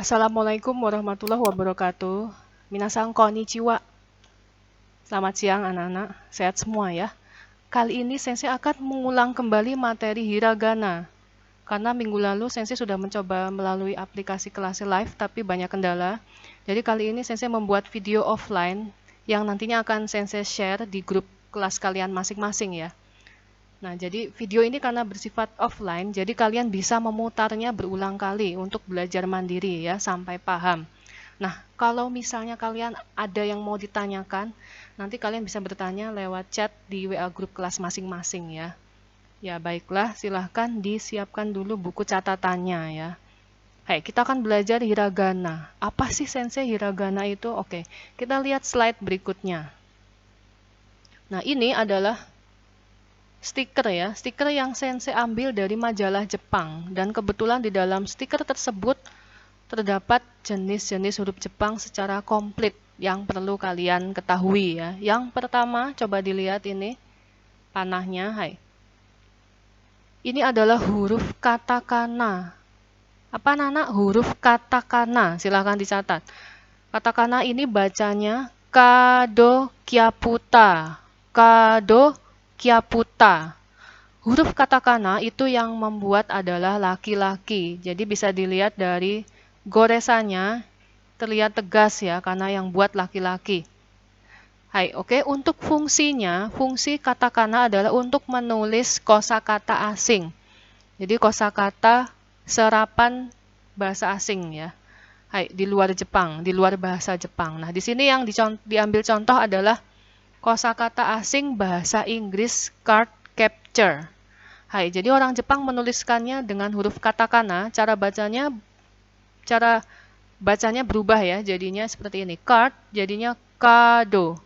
Assalamualaikum warahmatullahi wabarakatuh. Minasan konnichiwa. Selamat siang anak-anak, sehat semua ya. Kali ini Sensei akan mengulang kembali materi hiragana. Karena minggu lalu Sensei sudah mencoba melalui aplikasi kelas live tapi banyak kendala. Jadi kali ini Sensei membuat video offline yang nantinya akan Sensei share di grup kelas kalian masing-masing ya. Nah, jadi video ini karena bersifat offline, jadi kalian bisa memutarnya berulang kali untuk belajar mandiri ya, sampai paham. Nah, kalau misalnya kalian ada yang mau ditanyakan, nanti kalian bisa bertanya lewat chat di WA grup kelas masing-masing ya. Ya, baiklah, silahkan disiapkan dulu buku catatannya ya. Hai, kita akan belajar hiragana. Apa sih Sensei hiragana itu? Oke, kita lihat slide berikutnya. Nah, ini adalah stiker ya, stiker yang Sensei ambil dari majalah Jepang, dan kebetulan di dalam stiker tersebut terdapat jenis-jenis huruf Jepang secara komplit yang perlu kalian ketahui ya. Yang pertama, coba dilihat ini panahnya, hai. Ini adalah huruf katakana. Apa Nana? Huruf katakana, silahkan dicatat. Katakana ini bacanya kado kyaputa. Kado kyaputa. Huruf katakana itu yang membuat adalah laki-laki. Jadi bisa dilihat dari goresannya, terlihat tegas ya, karena yang buat laki-laki. Hai, oke. Untuk fungsinya, fungsi katakana adalah untuk menulis kosakata asing. Jadi kosakata serapan bahasa asing ya. Hai, di luar Jepang, di luar bahasa Jepang. Nah, di sini yang diambil contoh adalah kosakata asing bahasa Inggris card capture. Hai, jadi orang Jepang menuliskannya dengan huruf katakana, cara bacanya berubah ya, jadinya seperti ini. Card jadinya kado.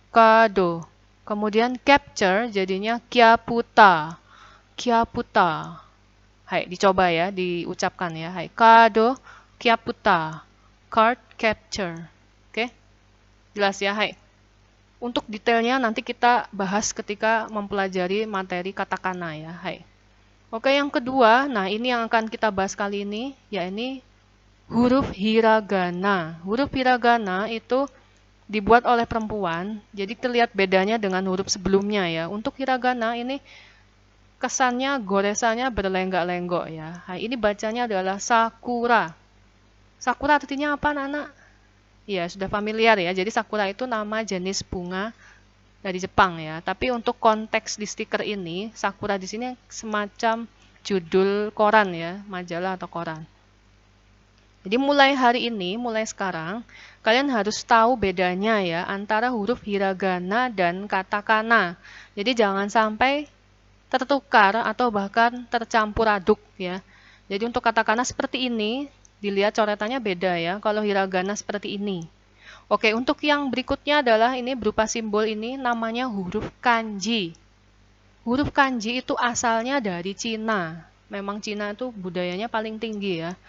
Kado. Kemudian capture jadinya kyaputa. Kyaputa. Hai, dicoba ya, diucapkan ya. Hai, kado kyaputa. Card capture. Oke? Jelas ya, hai. Untuk detailnya nanti kita bahas ketika mempelajari materi katakana ya. Hai. Oke, yang kedua, nah ini yang akan kita bahas kali ini, yakni huruf hiragana. Huruf hiragana itu dibuat oleh perempuan, jadi terlihat bedanya dengan huruf sebelumnya ya. Untuk hiragana ini kesannya goresannya berlenggak-lenggok ya. Nah, ini bacanya adalah sakura. Sakura artinya apa, Nana? Ya, sudah familiar ya. Jadi sakura itu nama jenis bunga dari Jepang ya. Tapi untuk konteks di stiker ini, sakura di sini semacam judul koran ya, majalah atau koran. Jadi mulai hari ini, mulai sekarang, kalian harus tahu bedanya ya antara huruf hiragana dan katakana. Jadi jangan sampai tertukar atau bahkan tercampur aduk ya. Jadi untuk katakana seperti ini, dilihat coretannya beda ya, kalau hiragana seperti ini. Oke, untuk yang berikutnya adalah ini berupa simbol ini namanya huruf kanji. Huruf kanji itu asalnya dari Cina. Memang Cina itu budayanya paling tinggi ya.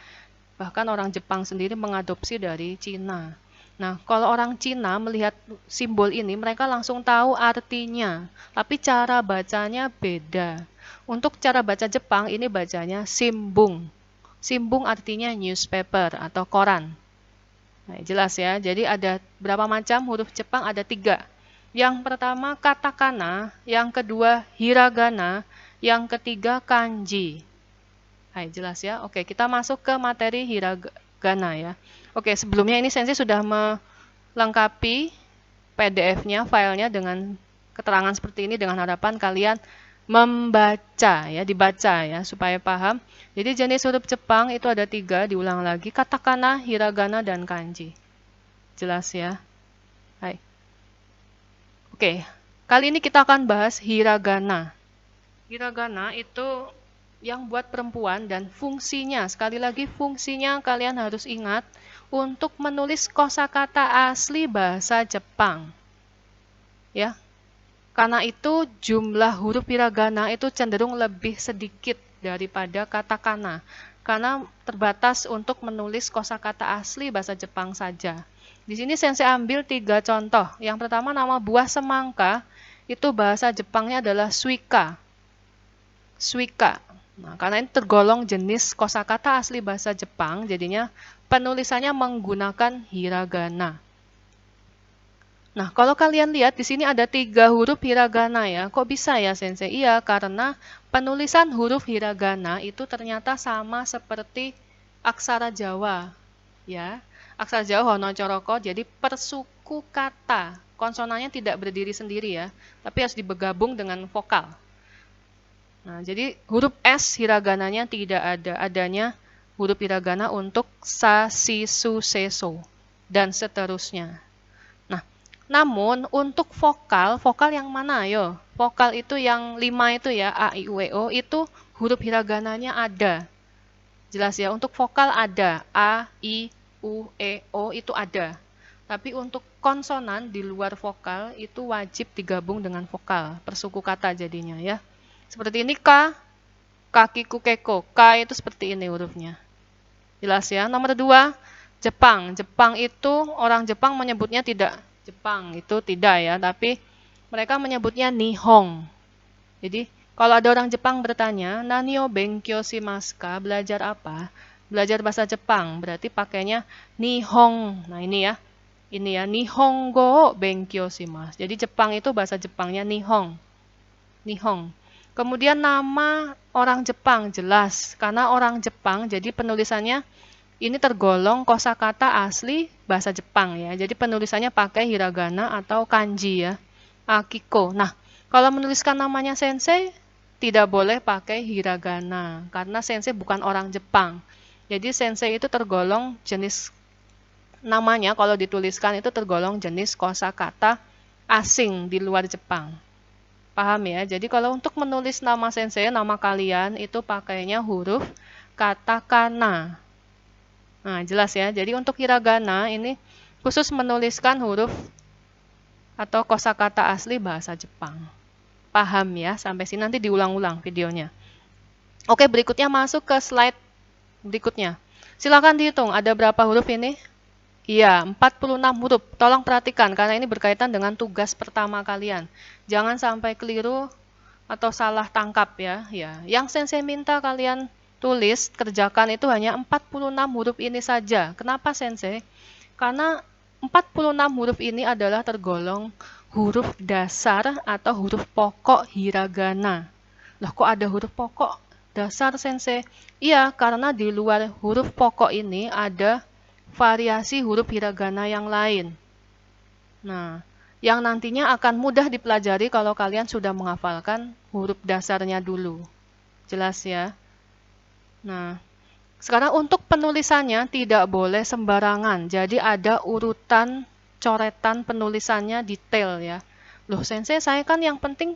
Bahkan orang Jepang sendiri mengadopsi dari Cina. Nah, kalau orang Cina melihat simbol ini, mereka langsung tahu artinya. Tapi cara bacanya beda. Untuk cara baca Jepang, ini bacanya simbung. Simbung artinya newspaper atau koran. Nah, jelas ya. Jadi ada berapa macam huruf Jepang? Ada 3. Yang pertama katakana, yang kedua hiragana, yang ketiga kanji. Hai, jelas ya. Oke, kita masuk ke materi hiragana ya. Oke, sebelumnya ini Sensei sudah melengkapi PDF-nya, filenya dengan keterangan seperti ini dengan harapan kalian membaca ya, dibaca ya supaya paham. Jadi jenis huruf Jepang itu ada 3, diulang lagi, katakana, hiragana, dan kanji. Jelas ya. Hai. Oke, kali ini kita akan bahas hiragana. Hiragana itu yang buat perempuan dan fungsinya, sekali lagi fungsinya kalian harus ingat untuk menulis kosakata asli bahasa Jepang. Ya. Karena itu jumlah huruf hiragana itu cenderung lebih sedikit daripada katakana. Karena terbatas untuk menulis kosakata asli bahasa Jepang saja. Di sini Sensei ambil 3 contoh. Yang pertama nama buah semangka, itu bahasa Jepangnya adalah suika. Suika. Nah, karena ini tergolong jenis kosakata asli bahasa Jepang, jadinya penulisannya menggunakan hiragana. Nah, kalau kalian lihat di sini ada 3 huruf hiragana ya. Kok bisa ya, Sensei? Iya, karena penulisan huruf hiragana itu ternyata sama seperti aksara Jawa, ya. Aksara Jawa Hono Coroko, jadi persuku kata. Konsonannya tidak berdiri sendiri ya, tapi harus digabung dengan vokal. Nah, jadi huruf S hiragananya tidak ada, adanya huruf hiragana untuk sa, si, su, se, so, dan seterusnya. Nah, namun untuk vokal, vokal yang mana ayo? Vokal itu yang 5 itu ya, A, I, U, E, O, itu huruf hiragananya ada. Jelas ya, untuk vokal ada, A, I, U, E, O itu ada. Tapi untuk konsonan di luar vokal itu wajib digabung dengan vokal, persuku kata jadinya ya. Seperti ini K, kakiku keko. K itu seperti ini hurufnya. Jelas ya. Nomor 2, Jepang. Jepang itu orang Jepang menyebutnya tidak Jepang, itu tidak ya, tapi mereka menyebutnya Nihong. Jadi, kalau ada orang Jepang bertanya, "Nani o benkyou shimasu ka?" Belajar apa? Belajar bahasa Jepang, berarti pakainya Nihong. Nah, ini ya. Ini ya, Nihongo benkyou shimasu. Jadi Jepang itu bahasa Jepangnya Nihong. Nihong. Kemudian nama orang Jepang jelas, karena orang Jepang jadi penulisannya ini tergolong kosakata asli bahasa Jepang ya. Jadi penulisannya pakai hiragana atau kanji ya. Akiko. Nah, kalau menuliskan namanya sensei tidak boleh pakai hiragana karena sensei bukan orang Jepang. Jadi sensei itu tergolong jenis namanya kalau dituliskan itu tergolong jenis kosakata asing di luar Jepang. Paham ya? Jadi kalau untuk menulis nama sensei, nama kalian itu pakainya huruf katakana. Nah, jelas ya. Jadi untuk hiragana ini khusus menuliskan huruf atau kosakata asli bahasa Jepang. Paham ya? Sampai sini nanti diulang-ulang videonya. Oke, berikutnya masuk ke slide berikutnya. Silakan dihitung, ada berapa huruf ini? Iya, 46 huruf. Tolong perhatikan, karena ini berkaitan dengan tugas pertama kalian. Jangan sampai keliru atau salah tangkap ya. Yang sensei minta kalian tulis, kerjakan itu hanya 46 huruf ini saja. Kenapa sensei? Karena 46 huruf ini adalah tergolong huruf dasar atau huruf pokok hiragana. Loh, kok ada huruf pokok dasar sensei? Iya, karena di luar huruf pokok ini ada variasi huruf hiragana yang lain. Nah, yang nantinya akan mudah dipelajari kalau kalian sudah menghafalkan huruf dasarnya dulu. Jelas ya? Nah, sekarang untuk penulisannya tidak boleh sembarangan. Jadi ada urutan coretan penulisannya detail ya. Loh, sensei, saya kan yang penting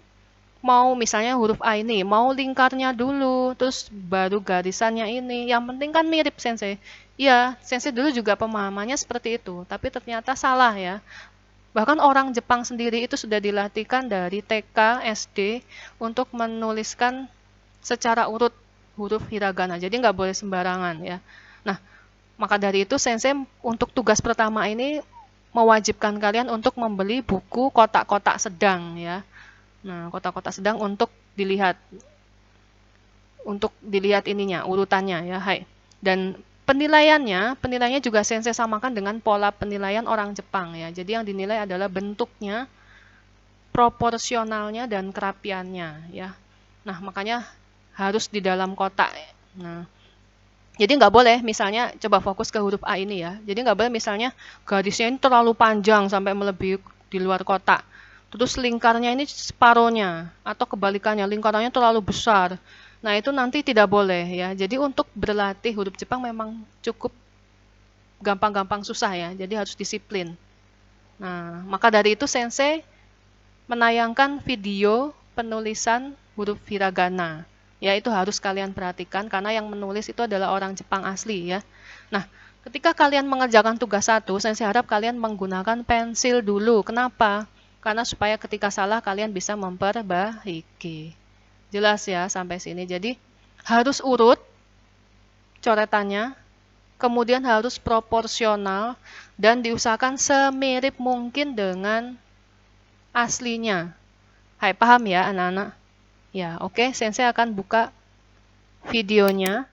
mau misalnya huruf A ini, mau lingkarnya dulu, terus baru garisannya ini. Yang penting kan mirip sensei. Iya, sensei dulu juga pemahamannya seperti itu, tapi ternyata salah ya. Bahkan orang Jepang sendiri itu sudah dilatihkan dari TK, SD untuk menuliskan secara urut huruf hiragana. Jadi nggak boleh sembarangan ya. Nah, maka dari itu sensei untuk tugas pertama ini mewajibkan kalian untuk membeli buku kotak-kotak sedang ya. Nah, kotak-kotak sedang untuk dilihat ininya, urutannya ya, hai. Dan penilaiannya juga sensei samakan dengan pola penilaian orang Jepang ya. Jadi yang dinilai adalah bentuknya, proporsionalnya dan kerapiannya ya. Nah, makanya harus di dalam kotak. Nah, jadi nggak boleh misalnya coba fokus ke huruf A ini ya. Jadi nggak boleh misalnya garisnya ini terlalu panjang sampai melebihi di luar kotak. Terus lingkarnya ini separohnya atau kebalikannya lingkarannya terlalu besar. Nah, itu nanti tidak boleh ya. Jadi untuk berlatih huruf Jepang memang cukup gampang-gampang susah ya. Jadi harus disiplin. Nah, maka dari itu sensei menayangkan video penulisan huruf hiragana. Ya, itu harus kalian perhatikan karena yang menulis itu adalah orang Jepang asli ya. Nah, ketika kalian mengerjakan tugas 1, sensei harap kalian menggunakan pensil dulu. Kenapa? Karena supaya ketika salah kalian bisa memperbaiki. Jelas ya sampai sini. Jadi harus urut coretannya, kemudian harus proporsional dan diusahakan semirip mungkin dengan aslinya. Hai, paham ya anak-anak? Ya, oke. Sensei akan buka videonya.